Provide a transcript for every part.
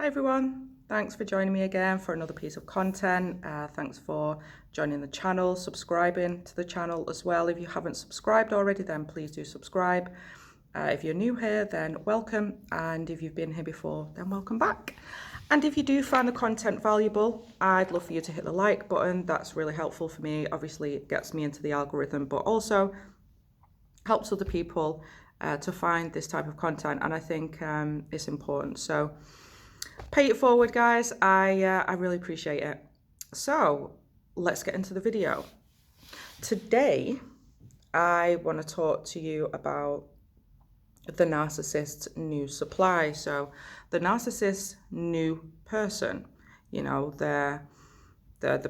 Hi everyone, thanks for joining me again for another piece of content. Thanks for joining the channel, subscribing to the channel as well. If you haven't subscribed already, then please do subscribe. If you're new here, then welcome. And if you've been here before, then welcome back. And if you do find the content valuable, I'd love for you to hit the like button. That's really helpful for me. Obviously, it gets me into the algorithm, but also helps other people to find this type of content. And I think it's important. So pay it forward, guys. I really appreciate it. So let's get into the video. Today, I want to talk to you about the narcissist's new supply. So the narcissist's new person, you know, the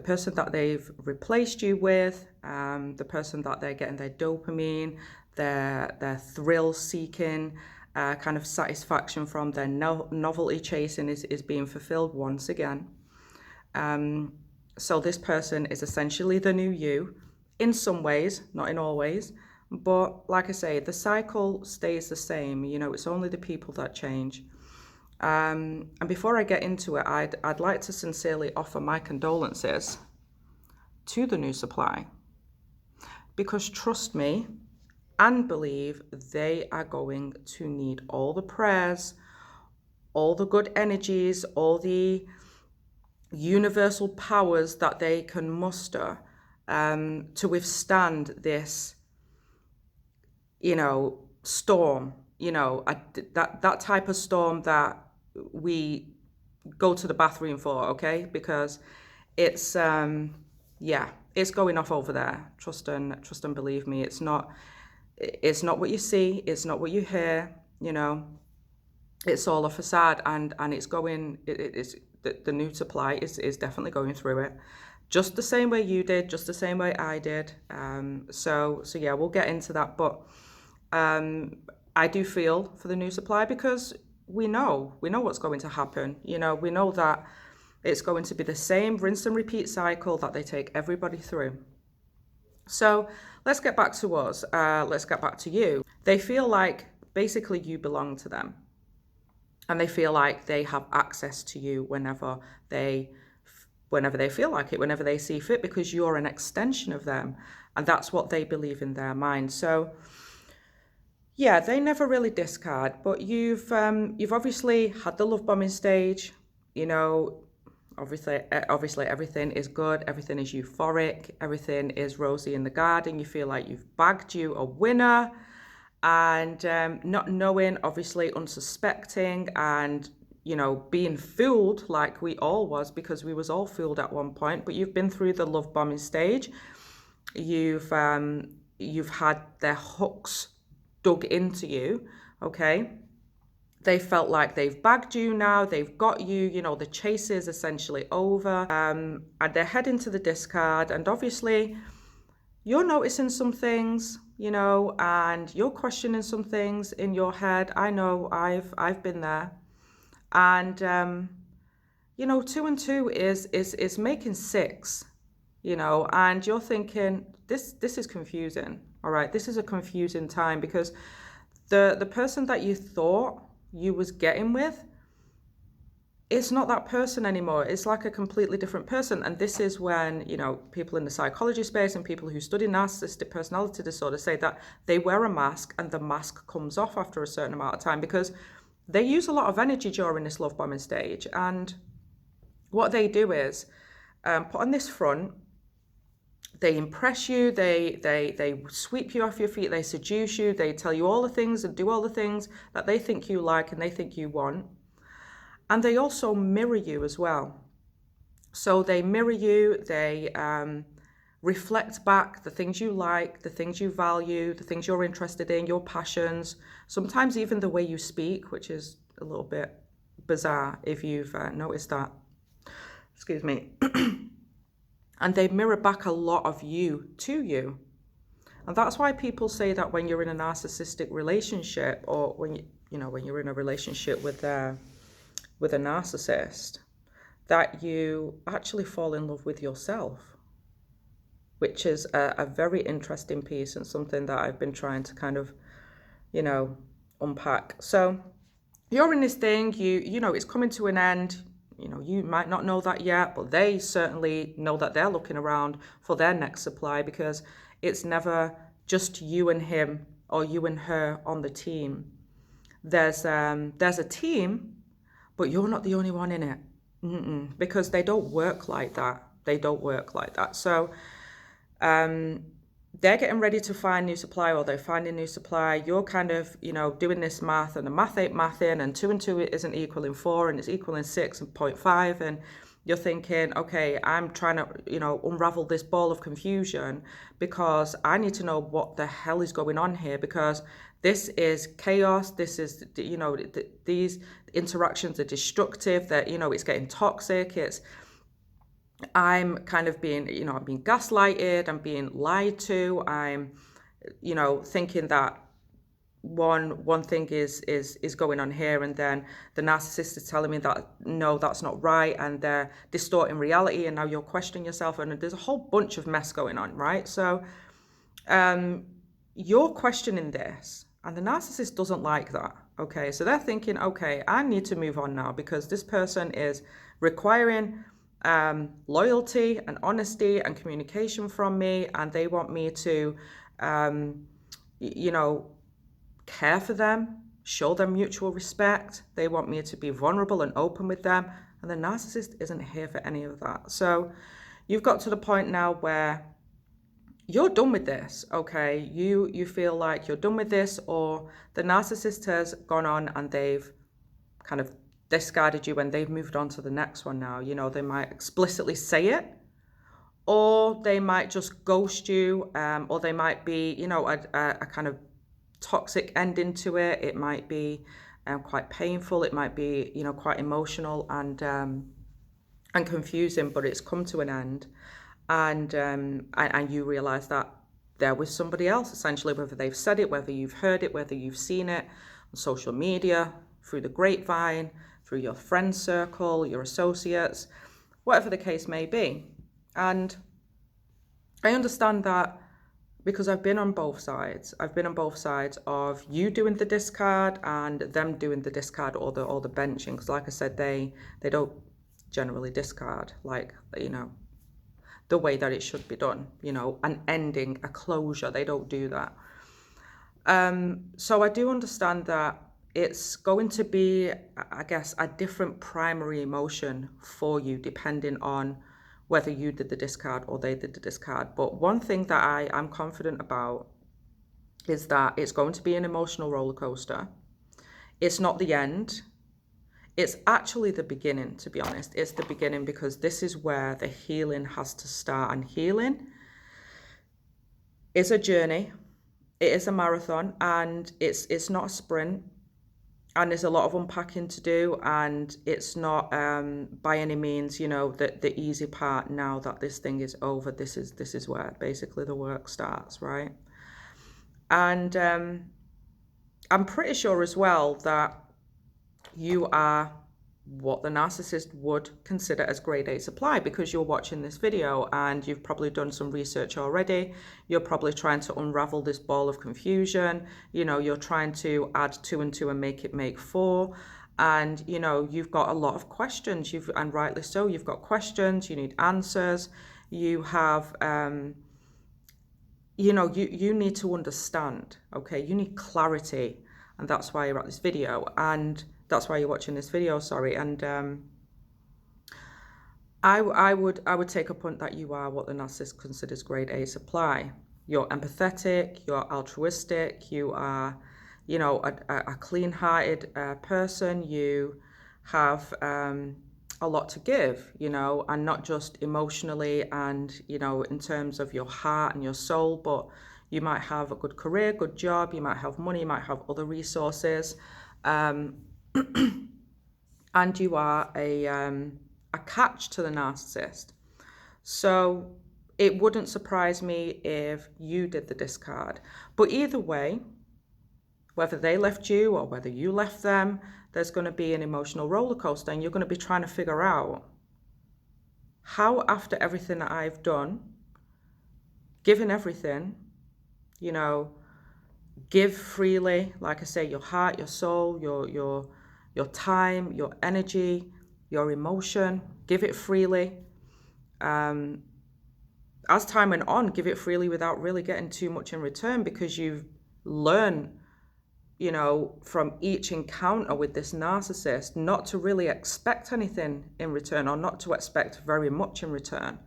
person that they've replaced you with, the person that they're getting their dopamine, their thrill-seeking kind of satisfaction from, their novelty chasing is being fulfilled once again. So this person is essentially the new you in some ways, not in all ways. But like I say, the cycle stays the same. You know, it's only the people that change. And before I get into it, I'd like to sincerely offer my condolences to the new supply, because trust me and believe they are going to need all the prayers, all the good energies, all the universal powers that they can muster to withstand this, you know, storm, you know, that type of storm that we go to the bathroom for, okay? Because it's, it's going off over there. Trust and believe me, it's not what you see, it's not what you hear, you know, it's all a facade, and it's going, it's the new supply is definitely going through it. Just the same way you did, just the same way I did. So yeah, we'll get into that. But I do feel for the new supply, because we know what's going to happen. You know, we know that it's going to be the same rinse and repeat cycle that they take everybody through. So let's get back to us. Let's get back to you. They feel like basically you belong to them. And they feel like they have access to you whenever they feel like it, whenever they see fit, because you're an extension of them. And that's what they believe in their mind. So yeah, they never really discard, but you've obviously had the love bombing stage. You know, obviously everything is good, everything is euphoric, everything is rosy in the garden. You feel like you've bagged you a winner, and not knowing, obviously unsuspecting, and you know, being fooled like we all was, because we was all fooled at one point. But you've been through the love bombing stage. You've had their hooks dug into you, okay? They felt like they've bagged you now, they've got you, you know, the chase is essentially over, and they're heading to the discard. And obviously you're noticing some things, you know, and you're questioning some things in your head. I know, I've been there. And you know, 2 and 2 is making 6, you know, and you're thinking, this is confusing. All right, this is a confusing time, because the person that you thought you was getting with, it's not that person anymore. It's like a completely different person. And this is when, you know, people in the psychology space and people who study narcissistic personality disorder say that they wear a mask, and the mask comes off after a certain amount of time, because they use a lot of energy during this love bombing stage. And what they do is put on this front. They impress you, they sweep you off your feet, they seduce you, they tell you all the things and do all the things that they think you like and they think you want. And they also mirror you as well. So they mirror you, they reflect back the things you like, the things you value, the things you're interested in, your passions, sometimes even the way you speak, which is a little bit bizarre if you've noticed that. Excuse me. And they mirror back a lot of you to you. And that's why people say that when you're in a narcissistic relationship, or when you're in a relationship with a narcissist, that you actually fall in love with yourself, which is a very interesting piece, and something that I've been trying to kind of, you know, unpack. So you're in this thing, you know, it's coming to an end. You know, you might not know that yet, but they certainly know that they're looking around for their next supply, because it's never just you and him or you and her on the team. There's a team, but you're not the only one in it. Because they don't work like that. They don't work like that. So they're getting ready to find new supply, or they're finding new supply. You're kind of, you know, doing this math, and the math ain't mathing, and 2 and 2 isn't equaling 4, and it's equaling 6 and 0.5, and you're thinking, okay, I'm trying to, you know, unravel this ball of confusion, because I need to know what the hell is going on here, because this is chaos. This is, you know, these interactions are destructive, that, you know, it's getting toxic. I'm kind of being, you know, I'm being gaslighted, I'm being lied to, I'm, you know, thinking that one thing is going on here, and then the narcissist is telling me that no, that's not right, and they're distorting reality, and now you're questioning yourself, and there's a whole bunch of mess going on, right? So you're questioning this, and the narcissist doesn't like that. Okay, so they're thinking, okay, I need to move on now, because this person is requiring loyalty and honesty and communication from me, and they want me to, you know, care for them, show them mutual respect. They want me to be vulnerable and open with them, and the narcissist isn't here for any of that. So you've got to the point now where you're done with this, okay? You feel like you're done with this, or the narcissist has gone on and they've kind of discarded you, and they've moved on to the next one now. You know, they might explicitly say it, or they might just ghost you, or they might be, you know, a kind of toxic ending to it. It might be quite painful. It might be, you know, quite emotional and confusing, but it's come to an end. And you realize that they're with somebody else, essentially, whether they've said it, whether you've heard it, whether you've seen it on social media, through the grapevine, through your friend circle, your associates, whatever the case may be. And I understand that, because I've been on both sides. I've been on both sides of you doing the discard and them doing the discard, or the benching. Because like I said, they don't generally discard, like, you know, the way that it should be done, you know, an ending, a closure. They don't do that. So I do understand that it's going to be, I guess, a different primary emotion for you, depending on whether you did the discard or they did the discard. But one thing that I am confident about is that it's going to be an emotional roller coaster. It's not the end. It's actually the beginning, to be honest. It's the beginning, because this is where the healing has to start. And healing is a journey. It is a marathon, and it's not a sprint. And there's a lot of unpacking to do, and it's not by any means, you know, the easy part. Now that this thing is over, this is where basically the work starts, right? And I'm pretty sure as well that you are what the narcissist would consider as grade A supply, because you're watching this video and you've probably done some research already. You're probably trying to unravel this ball of confusion. You know, you're trying to add 2 and 2 and make it make 4. And, you know, you've got a lot of questions, and rightly so. You've got questions, you need answers, you have, you know, you need to understand, okay? You need clarity, and that's why you're at this video, and that's why you're watching this video, sorry. And I would take a punt that you are what the narcissist considers grade A supply. You're empathetic, you're altruistic, you are, you know, a clean-hearted person. You have a lot to give, you know, and not just emotionally and, you know, in terms of your heart and your soul, but you might have a good career, good job, you might have money, you might have other resources. And you are a catch to the narcissist. So it wouldn't surprise me if you did the discard. But either way, whether they left you or whether you left them, there's going to be an emotional roller coaster, and you're going to be trying to figure out how, after everything that I've done, given everything, you know, give freely, like I say, your heart, your soul, your time, your energy, your emotion. Give it freely. As time went on, give it freely without really getting too much in return, because you learn, from each encounter with this narcissist, not to really expect anything in return, or not to expect very much in return.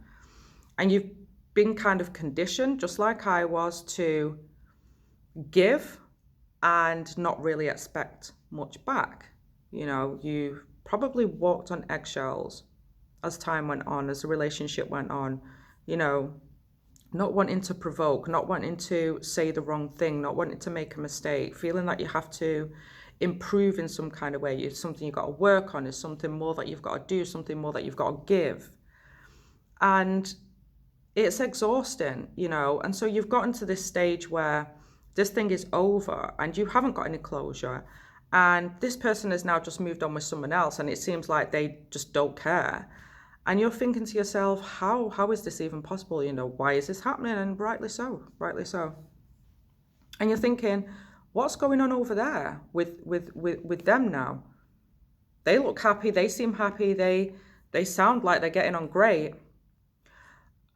And you've been kind of conditioned, just like I was, to give and not really expect much back. You probably walked on eggshells as time went on, as the relationship went on, not wanting to provoke, not wanting to say the wrong thing, not wanting to make a mistake, feeling that you have to improve in some kind of way. It's something you've got to work on, it's something more that you've got to do, something more that you've got to give. And it's exhausting, and so you've gotten to this stage where this thing is over and you haven't got any closure, and this person has now just moved on with someone else, and it seems like they just don't care. And you're thinking to yourself, how is this even possible? Why is this happening? And rightly so. And you're thinking, what's going on over there with them now? They look happy, they seem happy, they sound like they're getting on great.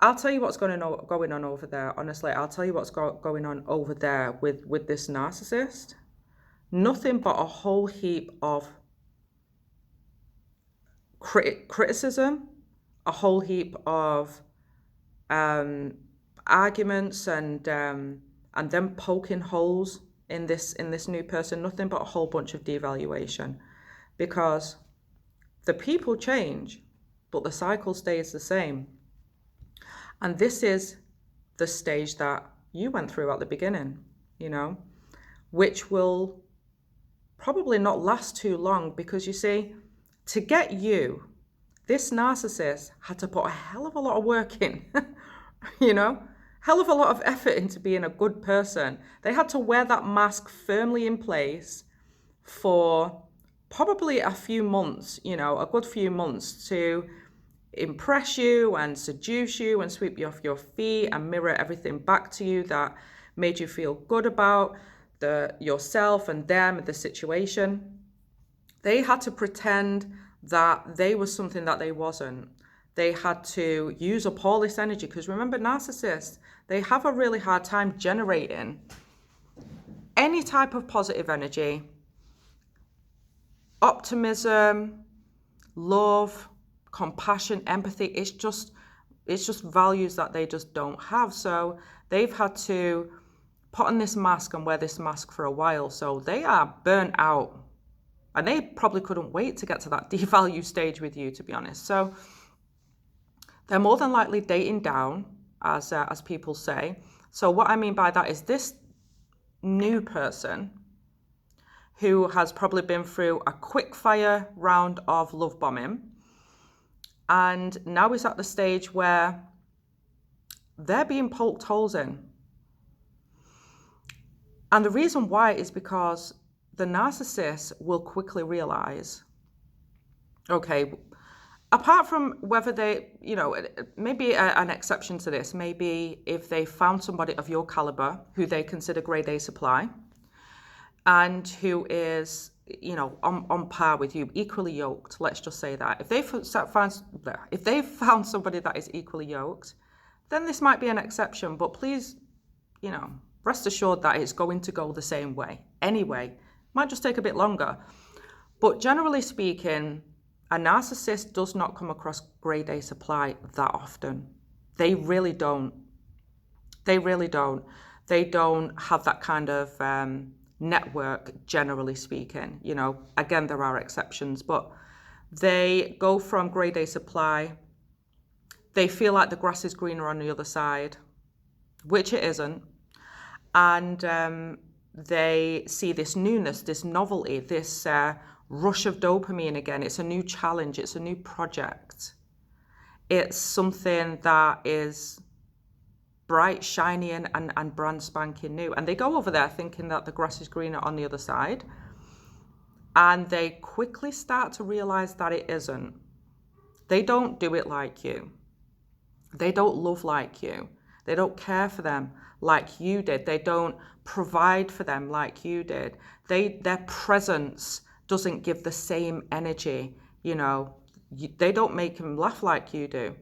I'll tell you what's going on over there. Honestly, I'll tell you what's going on over there with this narcissist. Nothing but a whole heap of criticism, a whole heap of arguments, and them poking holes in this new person. Nothing but a whole bunch of devaluation, because the people change, but the cycle stays the same. And this is the stage that you went through at the beginning, which will probably not last too long, because you see, to get you, this narcissist had to put a hell of a lot of work in, hell of a lot of effort into being a good person. They had to wear that mask firmly in place for probably a few months, a good few months, to impress you and seduce you and sweep you off your feet and mirror everything back to you that made you feel good about yourself and them, the situation. They had to pretend that they were something that they wasn't. They had to use up all this energy, because remember, narcissists, they have a really hard time generating any type of positive energy, optimism, love, compassion, empathy. It's just values that they just don't have. So they've had to put on this mask and wear this mask for a while. So they are burnt out, and they probably couldn't wait to get to that devalue stage with you, to be honest. So they're more than likely dating down, as people say. So what I mean by that is this new person who has probably been through a quick fire round of love bombing, and now is at the stage where they're being poked holes in. And the reason why is because the narcissist will quickly realize, okay, apart from whether they, maybe an exception to this, maybe if they found somebody of your caliber who they consider grade A supply, and who is, on par with you, equally yoked, let's just say that. If they found somebody that is equally yoked, then this might be an exception. But please, rest assured that it's going to go the same way. Anyway, might just take a bit longer. But generally speaking, a narcissist does not come across grade A supply that often. They really don't. They don't have that kind of network, generally speaking. Again, there are exceptions, but they go from grade A supply. They feel like the grass is greener on the other side, which it isn't. And they see this newness, this novelty, this rush of dopamine again. It's a new challenge. It's a new project. It's something that is bright, shiny, and brand spanking new. And they go over there thinking that the grass is greener on the other side. And they quickly start to realize that it isn't. They don't do it like you. They don't love like you. They don't care for them like you did. They don't provide for them like you did. Their presence, doesn't give the same energy. They don't make them laugh like you do.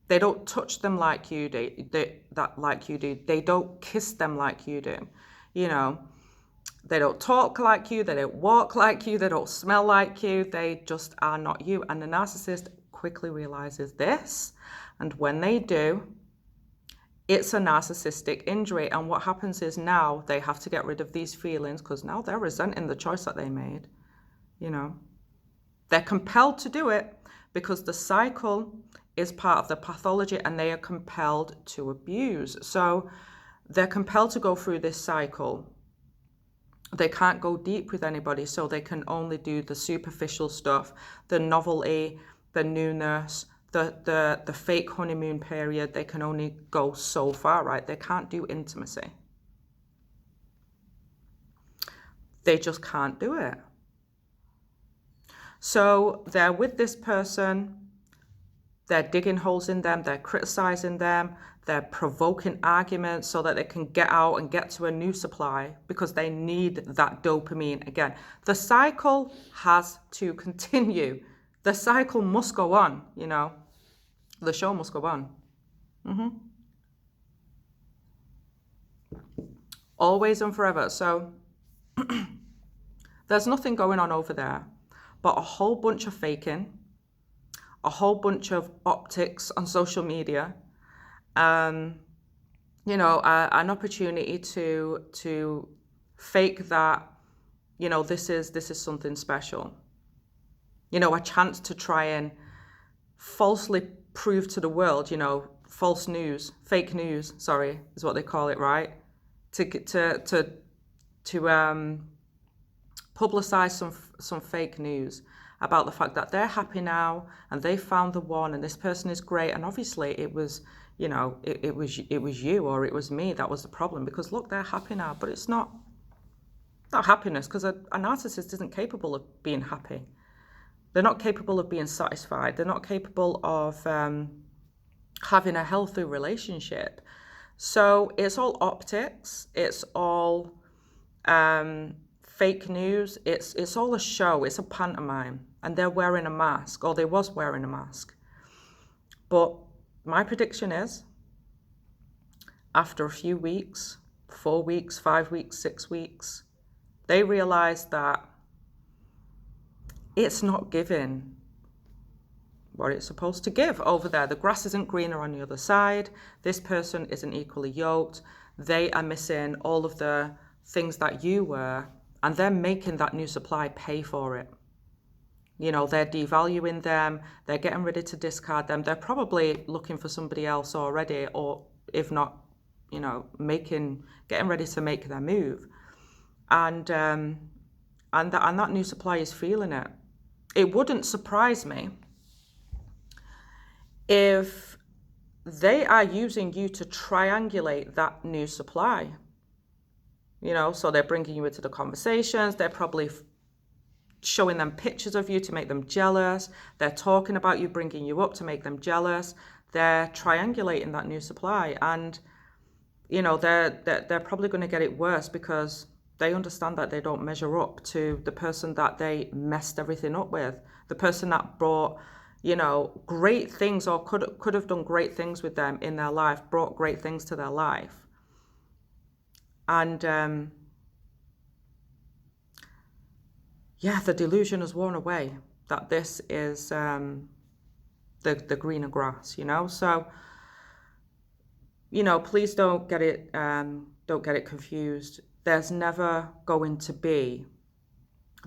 They don't touch them like you do. They don't kiss them like you do. They don't talk like you. They don't walk like you. They don't smell like you. They just are not you. And the narcissist quickly realizes this. And when they do, it's a narcissistic injury. And what happens is now they have to get rid of these feelings because now they're resenting the choice that they made. They're compelled to do it because the cycle is part of the pathology and they are compelled to abuse. So they're compelled to go through this cycle. They can't go deep with anybody, so they can only do the superficial stuff, the novelty, the newness, the fake honeymoon period. They can only go so far, right? They can't do intimacy. They just can't do it. So they're with this person, they're digging holes in them, they're criticizing them, they're provoking arguments so that they can get out and get to a new supply because they need that dopamine again. The cycle has to continue. The cycle must go on, The show must go on. Always and forever. So there's nothing going on over there but a whole bunch of faking, a whole bunch of optics on social media, an opportunity to fake that, this is something special. A chance to try and falsely prove to the world, false news, fake news, sorry, is what they call it, right? To publicize some fake news about the fact that they're happy now and they found the one and this person is great. And obviously it was, it was you or it was me that was the problem, because look, they're happy now, but it's not happiness, because a narcissist isn't capable of being happy. They're not capable of being satisfied. They're not capable of having a healthy relationship. So it's all optics. It's all fake news. It's all a show. It's a pantomime. And they're wearing a mask, or they was wearing a mask. But my prediction is, after a few weeks, 4 weeks, 5 weeks, 6 weeks, they realize that it's not giving what it's supposed to give over there. The grass isn't greener on the other side. This person isn't equally yoked. They are missing all of the things that you were, and they're making that new supply pay for it. They're devaluing them. They're getting ready to discard them. They're probably looking for somebody else already, or if not, getting ready to make their move. And that new supply is feeling it. It wouldn't surprise me if they are using you to triangulate that new supply. So they're bringing you into the conversations. They're probably showing them pictures of you to make them jealous. They're talking about you, bringing you up to make them jealous. They're triangulating that new supply. And, they're probably going to get it worse because they understand that they don't measure up to the person that they messed everything up with. The person that brought, great things, or could have done great things with them in their life, brought great things to their life. And the delusion has worn away that this is the greener grass, So, please don't get it confused. There's never going to be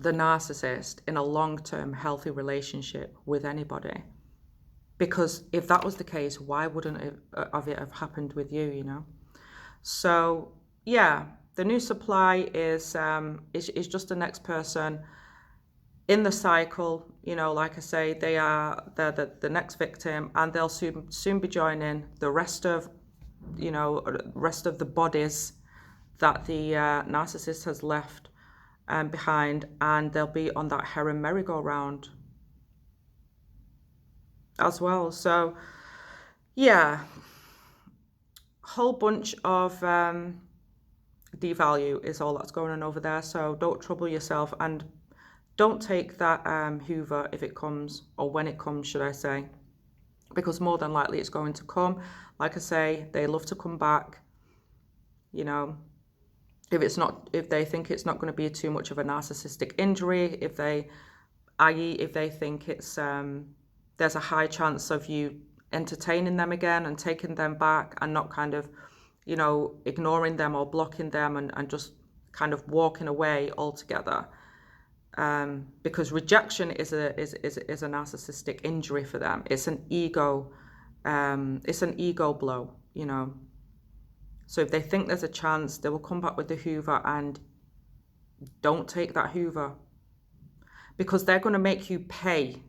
the narcissist in a long-term healthy relationship with anybody. Because if that was the case, why wouldn't it have happened with you, So, the new supply is just the next person in the cycle. Like I say, they're the next victim, and they'll soon be joining the rest of the bodies that the narcissist has left behind, and they'll be on that heron merry-go-round as well. So, whole bunch of devalue is all that's going on over there. So don't trouble yourself, and don't take that hoover if it comes, or when it comes, should I say, because more than likely it's going to come. Like I say, they love to come back, you know, if they think it's not going to be too much of a narcissistic injury, i.e. if they think it's there's a high chance of you entertaining them again and taking them back and not kind of, you know, ignoring them or blocking them and just kind of walking away altogether. Because rejection is a narcissistic injury for them. It's an ego blow, you know. So if they think there's a chance, they will come back with the hoover, and don't take that hoover, because they're going to make you pay.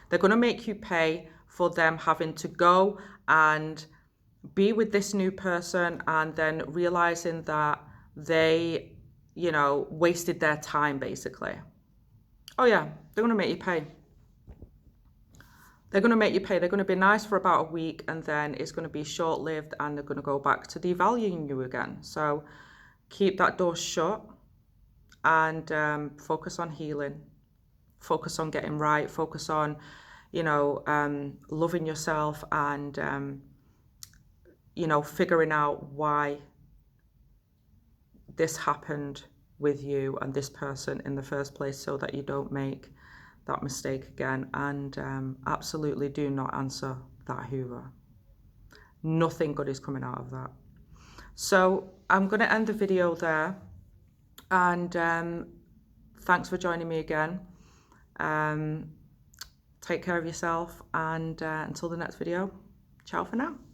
They're going to make you pay for them having to go and be with this new person and then realizing that they, you know, wasted their time, basically. Oh yeah, they're going to make you pay. They're going to make you pay. They're going to be nice for about a week, and then it's going to be short-lived, and they're going to go back to devaluing you again. So keep that door shut and focus on healing. Focus on getting right. Focus on, you know, loving yourself and, you know, figuring out why this happened with you and this person in the first place, so that you don't make that mistake again. And absolutely do not answer that hoover. Nothing good is coming out of that. So I'm going to end the video there, and thanks for joining me again. Take care of yourself, and until the next video, ciao for now.